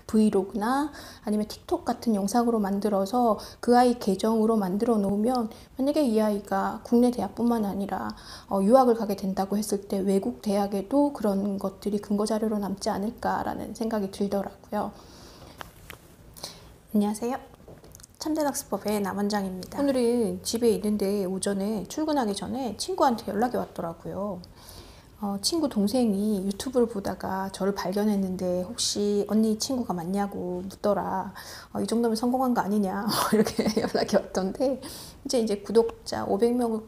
브이로그나 아니면 틱톡 같은 영상으로 만들어서 그 아이 계정으로 만들어 놓으면 만약에 이 아이가 국내 대학뿐만 아니라 유학을 가게 된다고 했을 때 외국 대학에도 그런 것들이 근거 자료로 남지 않을까라는 생각이 들더라고요. 안녕하세요. 참된학습법의 남원장입니다. 오늘은 집에 있는데 오전에 출근하기 전에 친구한테 연락이 왔더라고요. 친구 동생이 유튜브를 보다가 저를 발견했는데 혹시 언니 친구가 맞냐고 묻더라. 이 정도면 성공한 거 아니냐 이렇게 연락이 왔던데 이제 구독자 500명을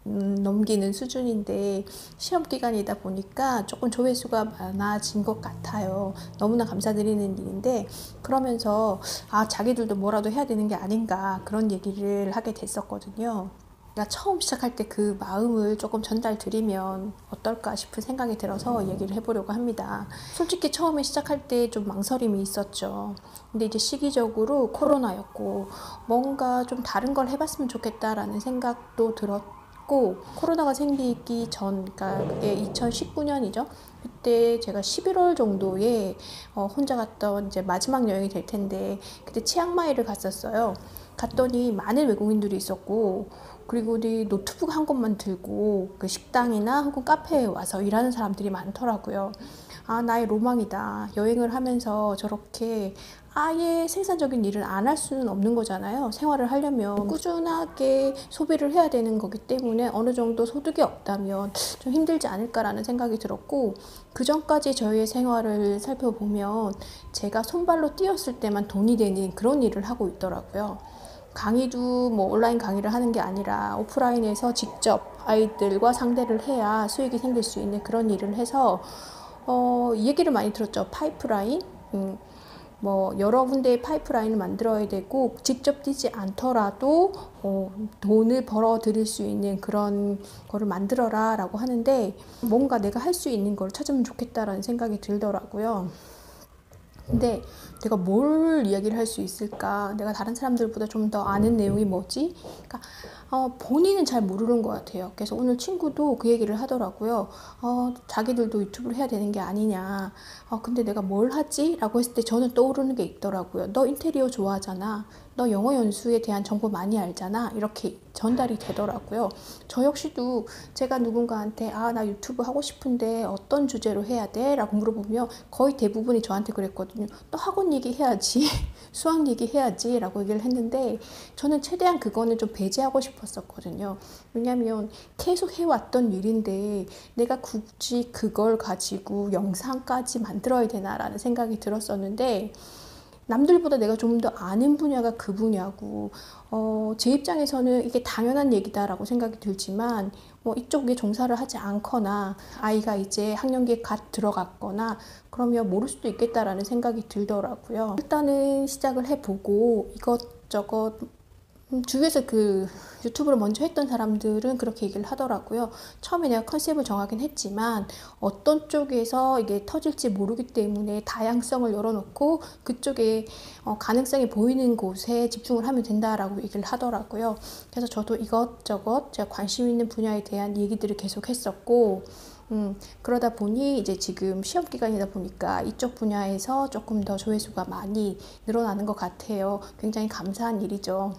넘기는 수준인데 시험 기간이다 보니까 조금 조회수가 많아진 것 같아요. 너무나 감사드리는 일인데 그러면서 자기들도 뭐라도 해야 되는 게 아닌가 그런 얘기를 하게 됐었거든요. 제가 처음 시작할 때 그 마음을 조금 전달 드리면 어떨까 싶은 생각이 들어서 얘기를 해보려고 합니다. 솔직히 처음에 시작할 때 좀 망설임이 있었죠. 근데 이제 시기적으로 코로나였고 뭔가 좀 다른 걸 해봤으면 좋겠다라는 생각도 들었고, 코로나가 생기기 전, 그러니까 그게 2019년이죠. 그때 제가 11월 정도에 혼자 갔던 이제 마지막 여행이 될 텐데 그때 치앙마이를 갔었어요. 갔더니 많은 외국인들이 있었고, 그리고 우리 노트북 한 곳만 들고 그 식당이나 혹은 카페에 와서 일하는 사람들이 많더라고요. 나의 로망이다. 여행을 하면서 저렇게 아예 생산적인 일을 안 할 수는 없는 거잖아요. 생활을 하려면 꾸준하게 소비를 해야 되는 거기 때문에 어느 정도 소득이 없다면 좀 힘들지 않을까라는 생각이 들었고, 그 전까지 저희의 생활을 살펴보면 제가 손발로 뛰었을 때만 돈이 되는 그런 일을 하고 있더라고요. 강의도 뭐 온라인 강의를 하는 게 아니라 오프라인에서 직접 아이들과 상대를 해야 수익이 생길 수 있는 그런 일을 해서 얘기를 많이 들었죠. 파이프라인, 뭐 여러 군데의 파이프라인을 만들어야 되고 직접 뛰지 않더라도 돈을 벌어 들일 수 있는 그런 거를 만들어라 라고 하는데, 뭔가 내가 할 수 있는 걸 찾으면 좋겠다라는 생각이 들더라고요. 근데 내가 뭘 이야기를 할 수 있을까? 내가 다른 사람들보다 좀 더 아는 내용이 뭐지? 그러니까 본인은 잘 모르는 것 같아요. 그래서 오늘 친구도 그 얘기를 하더라고요. 자기들도 유튜브를 해야 되는 게 아니냐. 근데 내가 뭘 하지? 라고 했을 때 저는 떠오르는 게 있더라고요. 너 인테리어 좋아하잖아. 너 영어 연수에 대한 정보 많이 알잖아. 이렇게 전달이 되더라고요. 저 역시도 제가 누군가한테 나 유튜브 하고 싶은데 어떤 주제로 해야 돼? 라고 물어보면 거의 대부분이 저한테 그랬거든요. 너 학원 얘기해야지. 수학 얘기해야지 라고 얘기를 했는데 저는 최대한 그거는 좀 배제하고 싶었었거든요. 왜냐면 계속 해왔던 일인데 내가 굳이 그걸 가지고 영상까지 만들어야 되나라는 생각이 들었었는데, 남들보다 내가 좀 더 아는 분야가 그 분야고, 제 입장에서는 이게 당연한 얘기다라고 생각이 들지만, 이쪽에 종사를 하지 않거나 아이가 이제 학년기에 갓 들어갔거나 그러면 모를 수도 있겠다라는 생각이 들더라고요. 일단은 시작을 해보고 이것저것 주위에서 그 유튜브를 먼저 했던 사람들은 그렇게 얘기를 하더라고요. 처음에 내가 컨셉을 정하긴 했지만 어떤 쪽에서 이게 터질지 모르기 때문에 다양성을 열어놓고 그쪽에 가능성이 보이는 곳에 집중을 하면 된다라고 얘기를 하더라고요. 그래서 저도 이것저것 제가 관심 있는 분야에 대한 얘기들을 계속 했었고, 그러다 보니 이제 지금 시험 기간이다 보니까 이쪽 분야에서 조금 더 조회수가 많이 늘어나는 것 같아요. 굉장히 감사한 일이죠.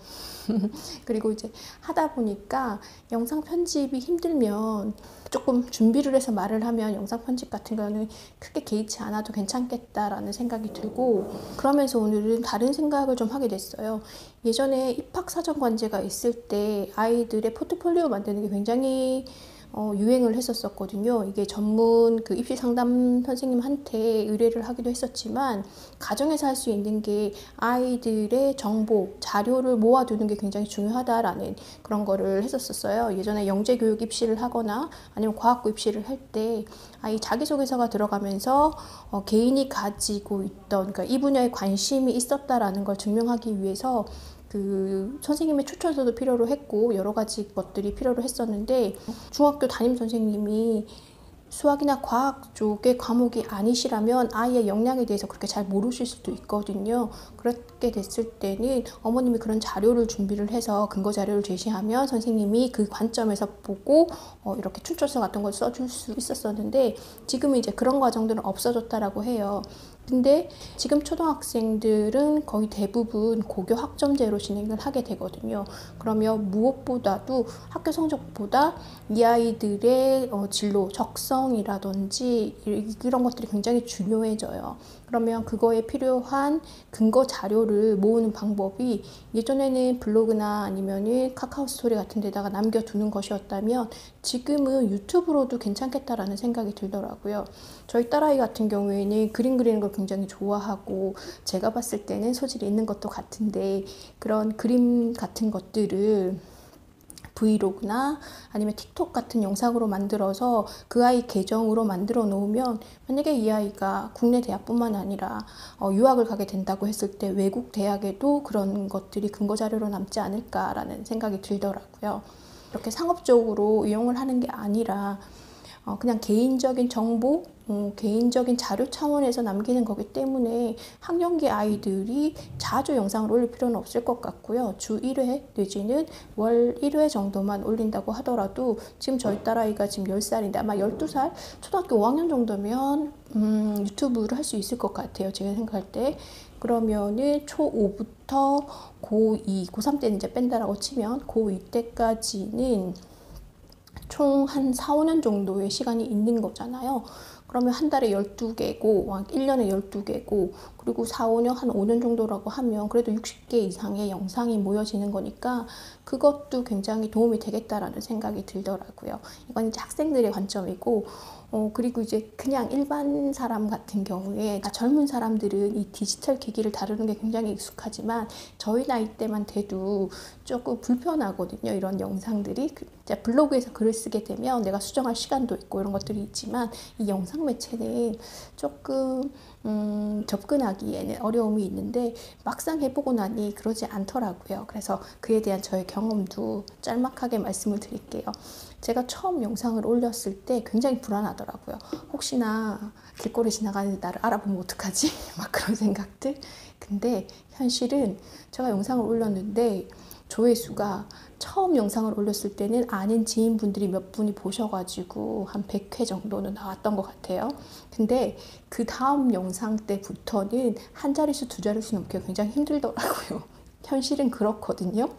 그리고 이제 하다 보니까 영상 편집이 힘들면 조금 준비를 해서 말을 하면 영상 편집 같은 거는 크게 개의치 않아도 괜찮겠다라는 생각이 들고, 그러면서 오늘은 다른 생각을 좀 하게 됐어요. 예전에 입학사정관제가 있을 때 아이들의 포트폴리오 만드는 게 굉장히 유행을 했었거든요. 이게 전문 그 입시 상담 선생님한테 의뢰를 하기도 했었지만 가정에서 할 수 있는 게 아이들의 정보, 자료를 모아두는 게 굉장히 중요하다라는 그런 거를 했었어요. 예전에 영재교육 입시를 하거나 아니면 과학고 입시를 할 때 아이 자기소개서가 들어가면서 개인이 가지고 있던, 그러니까 이 분야에 관심이 있었다라는 걸 증명하기 위해서 그 선생님의 추천서도 필요로 했고 여러 가지 것들이 필요로 했었는데, 중학교 담임 선생님이 수학이나 과학 쪽의 과목이 아니시라면 아이의 역량에 대해서 그렇게 잘 모르실 수도 있거든요. 그렇게 됐을 때는 어머님이 그런 자료를 준비를 해서 근거 자료를 제시하면 선생님이 그 관점에서 보고 이렇게 추천서 같은 걸 써줄 수 있었었는데, 지금은 이제 그런 과정들은 없어졌다라고 해요. 근데 지금 초등학생들은 거의 대부분 고교 학점제로 진행을 하게 되거든요. 그러면 무엇보다도 학교 성적보다 이 아이들의 진로, 적성이라든지 이런 것들이 굉장히 중요해져요. 그러면 그거에 필요한 근거 자료를 모으는 방법이 예전에는 블로그나 아니면은 카카오 스토리 같은 데다가 남겨두는 것이었다면 지금은 유튜브로도 괜찮겠다라는 생각이 들더라고요. 저희 딸아이 같은 경우에는 그림 그리는 걸 굉장히 좋아하고 제가 봤을 때는 소질이 있는 것도 같은데 그런 그림 같은 것들을 브이로그나 아니면 틱톡 같은 영상으로 만들어서 그 아이 계정으로 만들어 놓으면 만약에 이 아이가 국내 대학뿐만 아니라 유학을 가게 된다고 했을 때 외국 대학에도 그런 것들이 근거 자료로 남지 않을까라는 생각이 들더라고요. 이렇게 상업적으로 이용을 하는 게 아니라 그냥 개인적인 정보, 개인적인 자료 차원에서 남기는 거기 때문에 학령기 아이들이 자주 영상을 올릴 필요는 없을 것 같고요. 주 1회 내지는 월 1회 정도만 올린다고 하더라도 지금 저희 딸아이가 지금 10살인데 아마 12살, 초등학교 5학년 정도면 유튜브를 할 수 있을 것 같아요. 제가 생각할 때. 그러면은 초5부터 고2, 고3 때는 이제 뺀다라고 치면 고2 때까지는 총 한 4, 5년 정도의 시간이 있는 거잖아요. 그러면 한 달에 12개고 1년에 12개고 그리고 4, 5년 한 5년 정도라고 하면 그래도 60개 이상의 영상이 모여지는 거니까 그것도 굉장히 도움이 되겠다라는 생각이 들더라고요. 이건 이제 학생들의 관점이고 그리고 이제 그냥 일반 사람 같은 경우에 젊은 사람들은 이 디지털 기기를 다루는 게 굉장히 익숙하지만 저희 나이 때만 돼도 조금 불편하거든요. 이런 영상들이 블로그에서 글을 쓰게 되면 내가 수정할 시간도 있고 이런 것들이 있지만 이 영상 매체는 조금 접근하기에는 어려움이 있는데 막상 해보고 나니 그러지 않더라고요. 그래서 그에 대한 저의 경험도 짤막하게 말씀을 드릴게요. 제가 처음 영상을 올렸을 때 굉장히 불안하더라고요. 혹시나 길거리 지나가는 나를 알아보면 어떡하지? 막 그런 생각들. 근데 현실은 제가 영상을 올렸는데 조회수가 처음 영상을 올렸을 때는 아는 지인분들이 몇 분이 보셔가지고 한 100회 정도는 나왔던 것 같아요. 근데 그 다음 영상 때부터는 한 자릿수, 두 자릿수 넘기가 굉장히 힘들더라고요. 현실은 그렇거든요.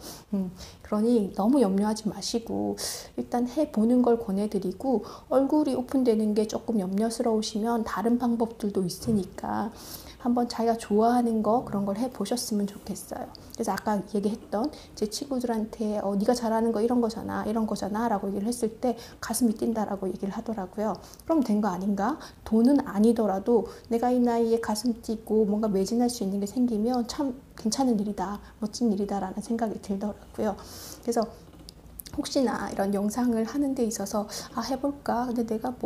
그러니 너무 염려하지 마시고 일단 해보는 걸 권해드리고 얼굴이 오픈되는 게 조금 염려스러우시면 다른 방법들도 있으니까 한번 자기가 좋아하는 거 그런 걸 해보셨으면 좋겠어요. 그래서 아까 얘기했던 제 친구들한테 네가 잘하는 거 이런 거잖아 라고 얘기를 했을 때 가슴이 뛴다라고 얘기를 하더라고요. 그럼 된 거 아닌가? 돈은 아니더라도 내가 이 나이에 가슴 뛰고 뭔가 매진할 수 있는 게 생기면 참 괜찮은 일이다, 멋진 일이다 라는 생각이 들더라고요. 그래서 혹시나 이런 영상을 하는 데 있어서 해볼까? 근데 내가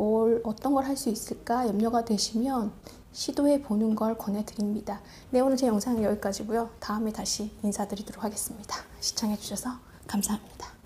어떤 걸 할 수 있을까? 염려가 되시면 시도해 보는 걸 권해드립니다. 네, 오늘 제 영상은 여기까지고요. 다음에 다시 인사드리도록 하겠습니다. 시청해 주셔서 감사합니다.